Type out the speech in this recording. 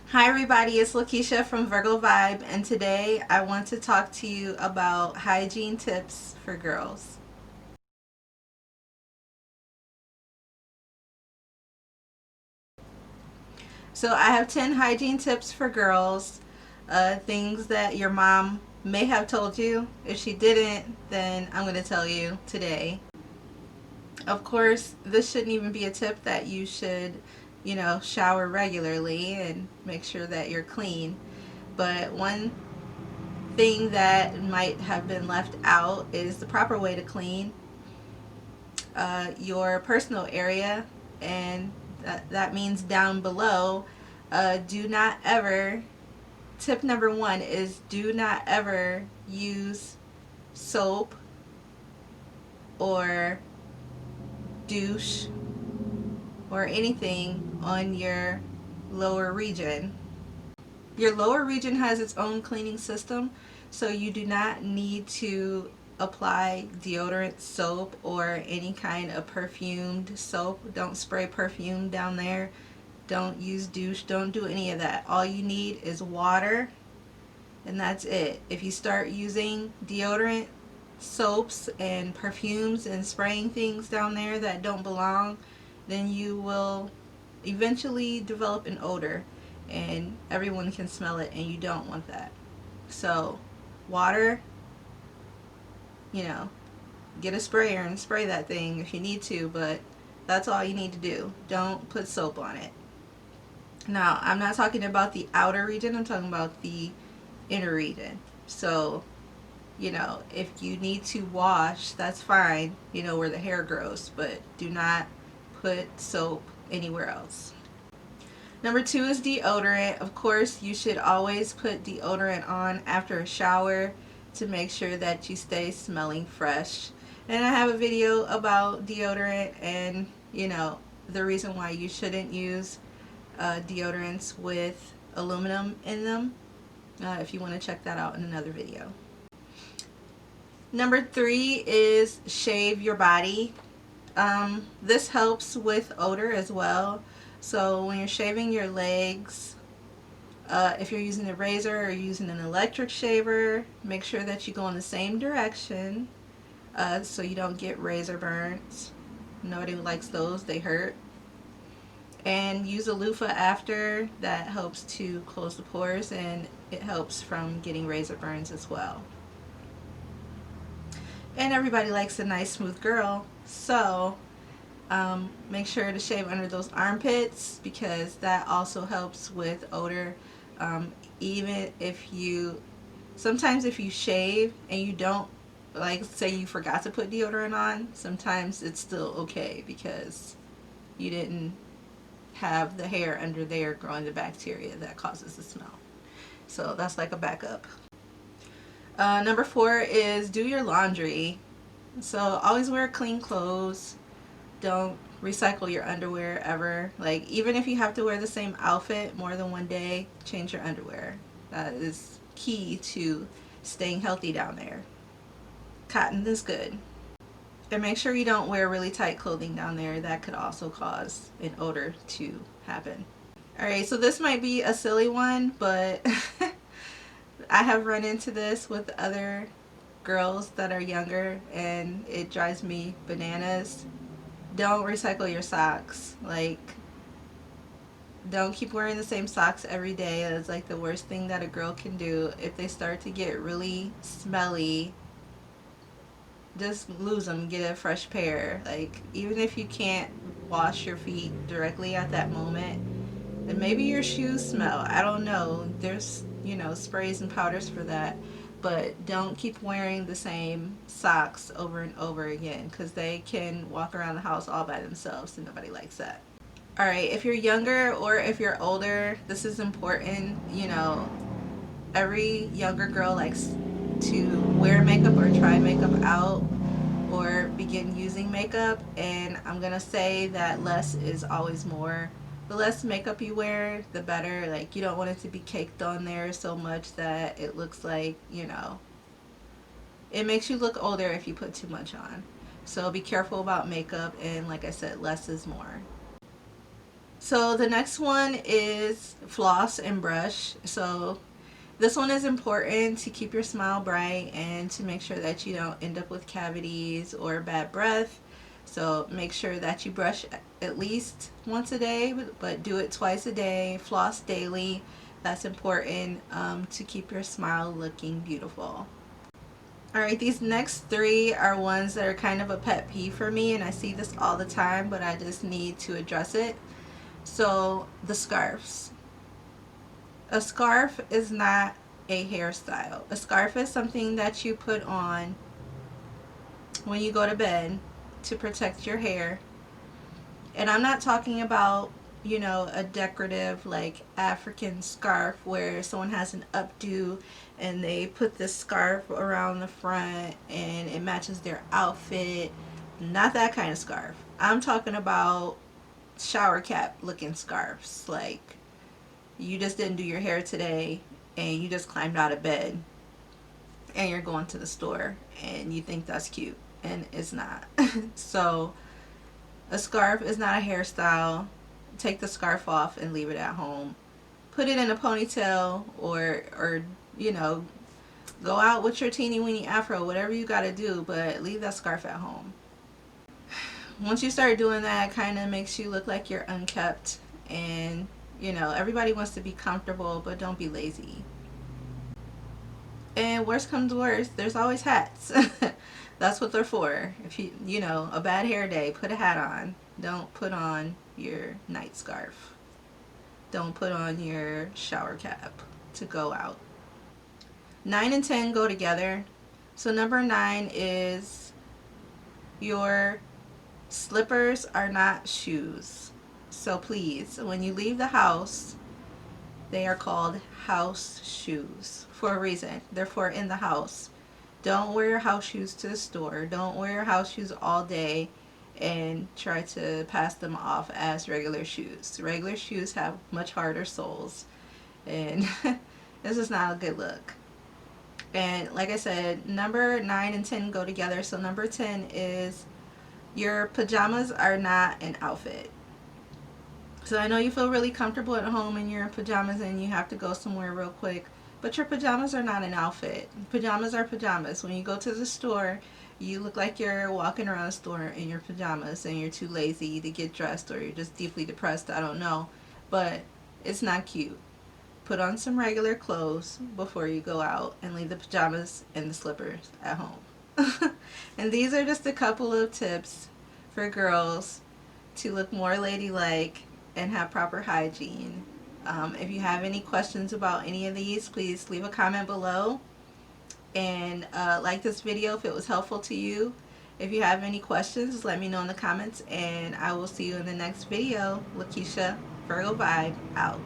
Hi everybody, it's Lakeisha from Virgo Vibe, and today I want to talk to you about hygiene tips for girls. So I have 10 hygiene tips for girls, things that your mom may have told you. If she didn't, then I'm going to tell you today. Of course, this shouldn't even be a tip that you should, shower regularly and make sure that you're clean. But one thing that might have been left out is the proper way to clean your personal area, and that means down below. Do not ever, tip number one is do not ever use soap or douche or anything on your lower region. Your lower region has its own cleaning system, so you do not need to apply deodorant, soap, or any kind of perfumed soap. Don't spray perfume down there. Don't use douche. Don't do any of that. All you need is water, and that's it. If you start using deodorant, soaps, and perfumes and spraying things down there that don't belong, then you will eventually develop an odor and everyone can smell it, and you don't want that. So, water, you know, get a sprayer and spray that thing if you need to, but that's all you need to do. Don't put soap on it. Now, I'm not talking about the outer region, I'm talking about the inner region. So, if you need to wash, that's fine, where the hair grows, but do not put soap anywhere else. Number two is deodorant. Of course, you should always put deodorant on after a shower to make sure that you stay smelling fresh. And I have a video about deodorant and, the reason why you shouldn't use deodorants with aluminum in them, if you want to check that out in another video. Number three is shave your body. This helps with odor as well. So when you're shaving your legs, if you're using a razor or using an electric shaver, make sure that you go in the same direction so you don't get razor burns. Nobody likes those, they hurt. And use a loofah after. That helps to close the pores and it helps from getting razor burns as well. And everybody likes a nice smooth girl, so make sure to shave under those armpits because that also helps with odor. Even if you, sometimes if you shave and you don't, like say you forgot to put deodorant on, sometimes it's still okay because you didn't have the hair under there growing the bacteria that causes the smell. So that's like a backup. Number four is do your laundry. So always wear clean clothes. Don't recycle your underwear ever. Like, even if you have to wear the same outfit more than one day, change your underwear. That is key to staying healthy down there. Cotton is good. And make sure you don't wear really tight clothing down there. That could also cause an odor to happen. Alright, so this might be a silly one, but I have run into this with other girls that are younger and it drives me bananas. Don't recycle your socks. Like, don't keep wearing the same socks every day. That's like the worst thing that a girl can do. If they start to get really smelly, just lose them, get a fresh pair. Like, even if you can't wash your feet directly at that moment, then maybe your shoes smell. I don't know. There's, sprays and powders for that. But don't keep wearing the same socks over and over again because they can walk around the house all by themselves and nobody likes that. Alright, if you're younger or if you're older, this is important. Every younger girl likes to wear makeup or try makeup out or begin using makeup, and I'm gonna say that less is always more. The less makeup you wear, the better. Like, you don't want it to be caked on there so much that it looks like, it makes you look older if you put too much on. So be careful about makeup, and like I said, less is more. So the next one is floss and brush. So this one is important to keep your smile bright and to make sure that you don't end up with cavities or bad breath. So make sure that you brush at least once a day, but do it twice a day. Floss daily. That's important to keep your smile looking beautiful. Alright, these next three are ones that are kind of a pet peeve for me, and I see this all the time, but I just need to address it. So, the scarves. A scarf is not a hairstyle. A scarf is something that you put on when you go to bed to protect your hair. And I'm not talking about, a decorative like African scarf where someone has an updo and they put this scarf around the front and it matches their outfit. Not that kind of scarf. I'm talking about shower cap looking scarves. Like, you just didn't do your hair today and you just climbed out of bed and you're going to the store and you think that's cute and it's not. So a scarf is not a hairstyle. Take the scarf off and leave it at home. Put it in a ponytail or go out with your teeny weeny afro, whatever you got to do, but leave that scarf at home. Once you start doing that, it kind of makes you look like you're unkept, and everybody wants to be comfortable, but don't be lazy. And worst comes to worst, there's always hats. That's what they're for. If a bad hair day, put a hat on. Don't put on your night scarf. Don't put on your shower cap to go out. 9 and 10 go together. So number 9 is your slippers are not shoes. So please, when you leave the house, they are called house shoes for a reason. They're for in the house. Don't wear your house shoes to the store. Don't wear your house shoes all day and try to pass them off as regular shoes. Regular shoes have much harder soles, and this is not a good look. And like I said, number 9 and 10 go together. So number 10 is your pajamas are not an outfit. So I know you feel really comfortable at home in your pajamas and you have to go somewhere real quick, but your pajamas are not an outfit. Pajamas are pajamas. When you go to the store, you look like you're walking around the store in your pajamas and you're too lazy to get dressed, or you're just deeply depressed, I don't know. But it's not cute. Put on some regular clothes before you go out and leave the pajamas and the slippers at home. And these are just a couple of tips for girls to look more ladylike and have proper hygiene. If you have any questions about any of these, please leave a comment below. And like this video if it was helpful to you. If you have any questions, let me know in the comments, and I will see you in the next video. Lakeisha, Virgo Vibe, out.